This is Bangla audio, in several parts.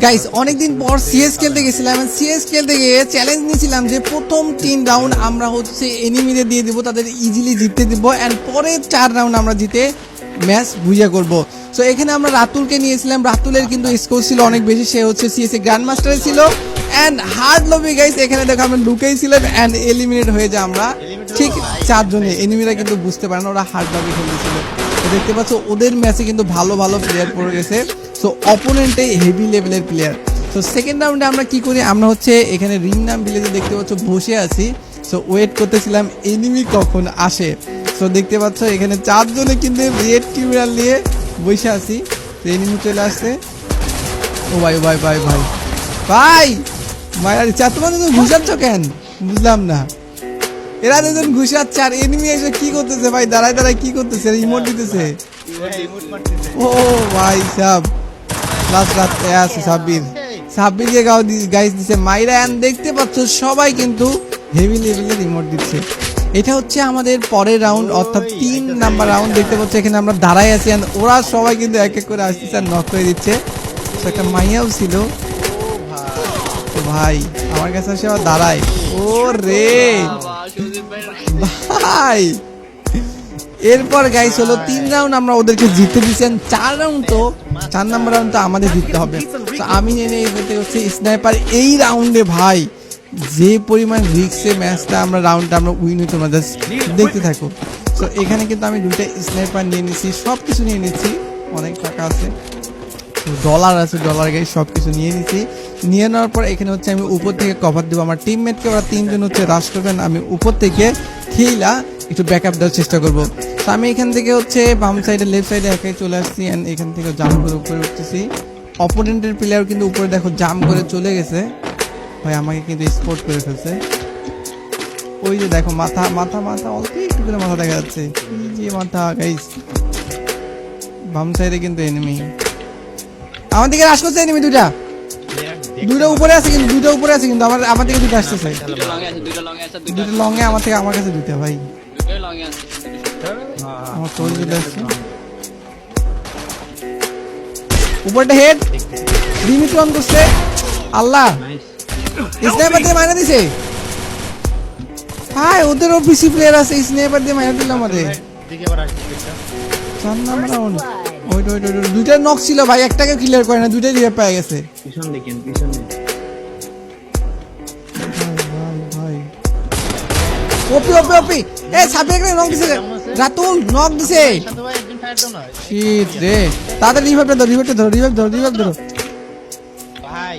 গাইস অনেকদিন পর সিএস খেলতে গেছিলাম। সিএস খেলতে গিয়ে চ্যালেঞ্জ নিয়েছিলাম যে প্রথম 3 রাউন্ড আমরা হচ্ছে এনিমিদের দিয়ে দিব, তাদের ইজিলি জিততে দিব, অ্যান্ড পরের 4 রাউন্ড আমরা জিতে ম্যাচ বুঝা করব। সো এখানে আমরা রাতুলকে নিয়েছিলাম। রাতুলের কিন্তু স্কোর ছিল অনেক বেশি, সে হচ্ছে সিএস এ গ্র্যান্ড মাস্টারে ছিল অ্যান্ড হার্ড লবি গাইস। এখানে দেখো আমরা লুকেইছিলাম অ্যান্ড এলিমিনেট হয়ে যায় আমরা ঠিক 4 জনে। এনিমিরা কিন্তু বুঝতে পারে না ওরা হার্ড লবি খেলতেছিল। দেখতে পাচ্ছ ওদের ম্যাচে কিন্তু ভালো ভালো প্লেয়ার পড়ে গেছে। সো অপোনেন্টে হেভি লেভেলের প্লেয়ার। সো সেকেন্ড রাউন্ডে আমরা কি করি, আমরা হচ্ছে এখানে রিংনাম ভিলেজে দেখতে পাচ্ছ বসে আছি। সো ওয়েট করতেছিলাম এনিমি কখন আসে। সো দেখতে পাচ্ছ এখানে 4 জনে কিন্তু রেড ক্যামেরা নিয়ে বসে আছি। তো এনিমি চলে আসছে। ও ভাই ভাই ভাই ভাই ভাই মায়ের চা তোমার ঘুষাচ্ছ কেন বুঝলাম না। এরা দুজন ঘুষাচ্ছে আর এনিমি এসে কি করতেছে ভাই, দাঁড়ায় দাঁড়ায় কি করতেছে, ইমোট দিতেছে। ও ভাই সাব লাস্ট রাত আছে সাব্বির যে গাইস দিছে মাইরা। এন্ড দেখতে পাচ্ছ সবাই কিন্তু হেভি লেভেলের রিমোট দিচ্ছে। এটা হচ্ছে আমাদের পরের রাউন্ড অর্থাৎ 3 নাম্বার রাউন্ড। দেখতে পাচ্ছ এখানে আমরা দাঁড়াই আছি এন্ড ওরা সবাই কিন্তু এক এক করে আসতেছে আর নক করে দিচ্ছে। তো একটা মাইয়াও ছিল ভাই আমার কাছে এসে আবার দাঁড়ায়। ও রে ভাই এরপর গাইস হলো 3 রাউন্ড আমরা ওদেরকে জিতে দিয়েছেন। 4 রাউন্ড তো 4 নাম্বার রাউন্ড তো আমাদের জিততে হবে। তো আমি এনে যেতে হচ্ছে স্নাইপার। এই রাউন্ডে ভাই যে পরিমাণ রিস্কে ম্যাচটা আমরা রাউন্ডটা আমরা উইন হই, তোমরা জাস্ট দেখতে থাকো। তো এখানে কিন্তু আমি 2টা স্নাইপার নিয়ে নিয়েছি, সব কিছু নিয়ে নিয়েছি, অনেক টাকা আছে, ডলার আছে, ডলার গাইস সব কিছু নিয়ে নিয়েছি। নিয়ে নেওয়ার পর এখানে হচ্ছে আমি উপর থেকে কভার দেবো আমার টিমমেটকে। ওরা 3 জন হচ্ছে রাশ করবেন, আমি উপর থেকে খেলা একটু ব্যাকআপ দেওয়ার চেষ্টা করবো। তো আমি এখান থেকে হচ্ছে বাম সাইডে লেফট সাইডে একাই চলে আসছি অ্যান্ড এখান থেকে জাম্প করে উপরে উঠতেছি। অপোনেন্টের প্লেয়ার কিন্তু উপরে দেখো জাম্প করে চলে গেছে ভাই, আমাকে কিন্তু স্পট করে ফেলছে। ওই যে দেখো মাথা মাথা মাথা অল্প একটু করে মাথা দেখা যাচ্ছে, এই যে মাথা গাইস। বাম সাইডে কিন্তু এনিমি আমার দিকে রাশ করছে। এনিমি দুইটা উপরে আছে কিন্তু, দুইটা উপরে আছে কিন্তু আমার দিকে দুটো আসতেছে। দুটো লং এ আমার থেকে আমার কাছে দুটো ভাই, আমার তোর দুটো আসছে। উপরটা হেড ডিমিট্রি অন করছে। আল্লাহ স্নাইপার দিয়ে মাইনা দিছে ভাই, ওদের ওপিসি প্লেয়ার আছে, স্নাইপার দিয়ে মাইনা দিল আমাদের। 4 নাম্বার রাউন্ড ওইট দুইটা নক ছিল ভাই, একটাকে ক্লিয়ার করে না, দুইটাই রিভাইভ পেয়ে গেছে। পিছন দেখেন পিছনে ভাই ওপি ওপি ওপি এ সাবিক রে নক দিছে, রাতুল নক দিছে। শিট রে তাদের রিভাইভটা ধরো রিভাইভ ধরো ভাই।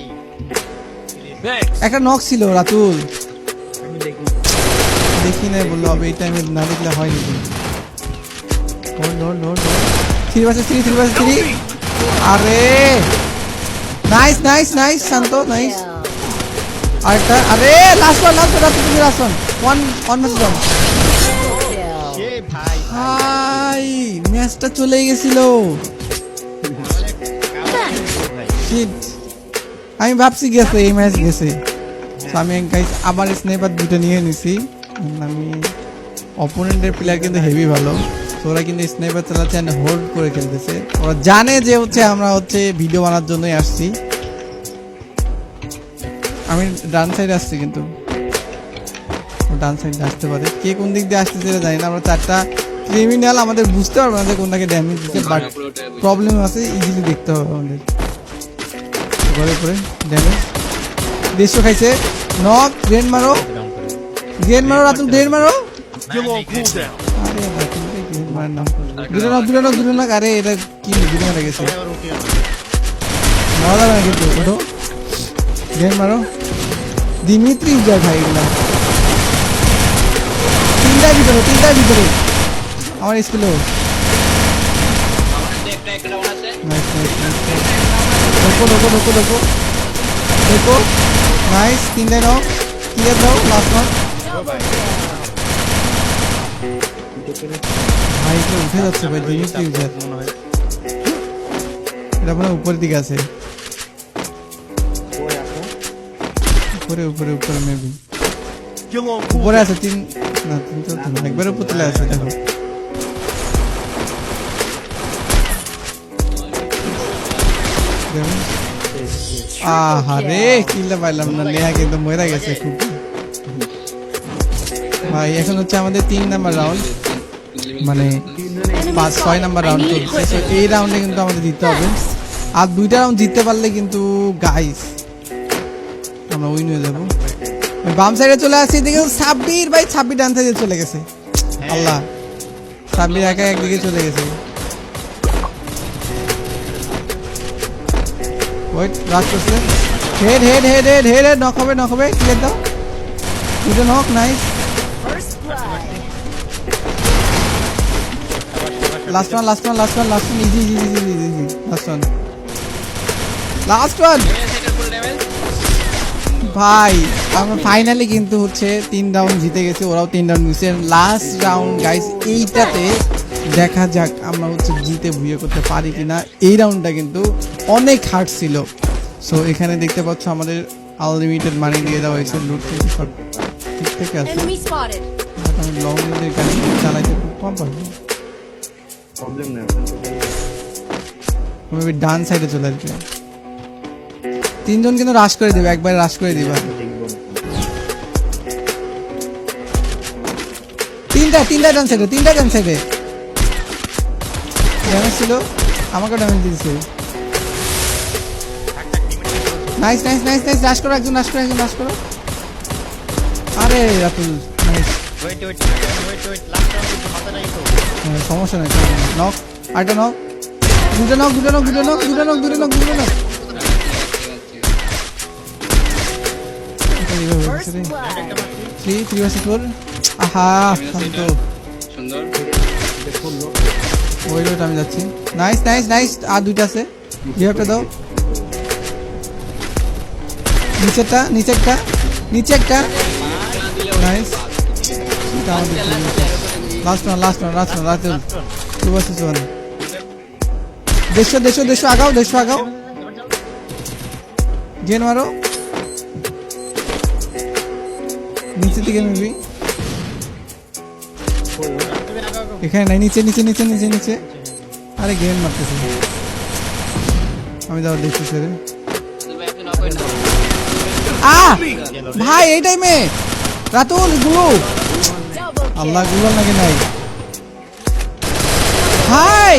একটা নক ছিল রাতুল, আমি দেখি না বললো হবে এই টাইমে না দেখলে হয়নি। ধর 3 আরে নাইস নাইস নাইস শান্ত নাইস। আরেকটা আরে লাস্ট ওয়ান ওয়ান ভাই ম্যাচটা চলে গেছিল। আমি ভাবছি গেছে এই ম্যাচ গেছে। আমি গাইস আবার স্নাইপার দুটো নিয়ে নিছি। আমি অপোনেন্টের প্লেয়ার কিন্তু হেভি ভালো, ওরা কিন্তু স্নাইপার চালাচ্ছে এন্ড হোল্ড করে খেলতেছে। ওরা জানে যে হচ্ছে আমরা হচ্ছে ভিডিও বানার জন্যই আসছি। আমি ডান সাইডে আসছি কিন্তু ডান সাইডে আসতে পারে, কে কোন দিক দিয়ে আসতেছে জানি না। আমরা 4টা ক্রিমিনাল, আমাদের বুঝতে পারবো না যে কোনটাকে ড্যামেজ দিচ্ছে, বাট প্রবলেম আছে, ইজিলি দেখতে হবে আমাদের। ঘরে পরে ড্যামেজ 150 খাইছে। নক গ্রেন মারো রাতুল, গ্রেন মারো। দুটো না আরে এটা কি দুটো মারা গেছে, মারা যাবে না কিন্তু। ওঠো গেম মারো দিমিত্রি উজার ভাই, এগুলা 3টার ভিতরে আমার স্কুলে। দেখো নাইস 3টায় নাও, ক্লিয়ার দাও লাস্ট ওয়ান ভাই। উঠে যাচ্ছে ভাই দিমিত্রি উজার, এটা মনে হয় উপরের দিকে আছে, উপরে মেবি উপরে আছে। 3 না 3 তো একবার উপর চলে আসে। দেখো আহারে কিলটা পাইলাম না, নেহা কিন্তু মরে গেছে খুব। ভাই এখন হচ্ছে আমাদের 3 নাম্বার রাউন্ড, মানে 5-6 নাম্বার রাউন্ড চলছে। So, এই রাউন্ডে কিন্তু আমাদের জিততে হবে, আর 2টা রাউন্ড জিততে পারলে কিন্তু গাইস আমরা উইন হয়ে যাবো। বাম সাইডে চলে আসছি, এদিকে সাব্বির ভাই, সাব্বির ডান সাইডে চলে গেছে। আল্লাহ, সাব্বির একা একদিকে চলে গেছে। ওয়েট, রাশ করছে, head head head head head head, knock হবে নক হবে, ক্লিয়ার দাও, 2টা knock, nice. Last one last one last one last one, easy easy easy easy easy, last one last one. ভাই আমরা ফাইনালি কিন্তু হচ্ছে 3 রাউন্ড জিতে গেছি, ওরাও 3 রাউন্ড জিতছে। লাস্ট রাউন্ড গাইস, এইটাতে দেখা যাক আমরা হচ্ছে জিতে ভুইয়ে করতে পারি কিনা। এই রাউন্ডটা কিন্তু অনেক হার্ড ছিল। সো এখানে দেখতে পাচ্ছ আমাদের আনলিমিটেড মানি দিয়ে দেওয়া হয়েছে, লুট থেকে সব ঠিক থেকে আছে। আমি লং রেঞ্জের গাড়ি চালাইতে খুব কম পারবো, প্রবলেম নেই। তুমি ডান সাইডে চলে আসবে, 3 জন কিন্তু রাশ করে দেবে, একবার রাশ করে দিবা। 3টা ডান সাইডে, 3টা ডান সাইডে ড্যামেজ ছিল, আমাকে ড্যামেজ দিয়েছে। নাইস নাইস নাইস নাইস, রাশ করো, একজন রাশ করো, একজন রাশ করো। আরে রাতুল, নাইস, সমস্যা নাই, নক, আরেকটা নক, 2টা নক, 2টা নক, 2টা নক, 2টা নক, 2টা নক, 2টা নক। Three versus 4. আহা শান্ত, সুন্দর। ওই রোড আমি যাচ্ছি। নাইস নাইস নাইস, আর 2টা আছে, রিভাইভটা দাও। নিচেরটা, নিচেরটা, নিচে একটা, nice. Last one last one last one, Ratul 2 versus 1। 150 আগাও, 150 আগাও, গেন মারো নিচে থেকে, মেবি এখানে নাই, নিচে নিচে নিচে নিচে নিচে। আরে গেম মারতেছে, আমি যাও দেখছি সেরে। ভাই এই টাইমে রাতুল গুলো, আল্লাহ গুলো নাকি নাই ভাই,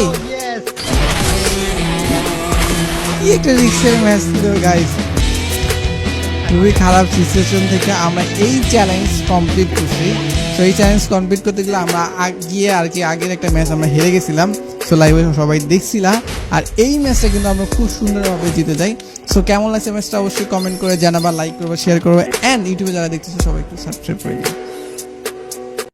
কি একটা রিক্সের ম্যাচ ছিল গাইস। খুবই খারাপ সিচুয়েশন থেকে আমরা এই চ্যালেঞ্জ কমপ্লিট করছি। সো এই চ্যালেঞ্জ কমপ্লিট করতে গেলে আমরা গিয়ে আর কি আগের একটা ম্যাচ আমরা হেরে গেছিলাম। সো লাইভে সবাই দেখছিলাম, আর এই ম্যাচটা কিন্তু আমরা খুব সুন্দরভাবে জিতে যাই। সো কেমন লাগছে ম্যাচটা অবশ্যই কমেন্ট করে জানাবা, লাইক করবা, শেয়ার করবা, অ্যান্ড ইউটিউবে যারা দেখতেছো সবাই একটু সাবস্ক্রাইব করে দিও।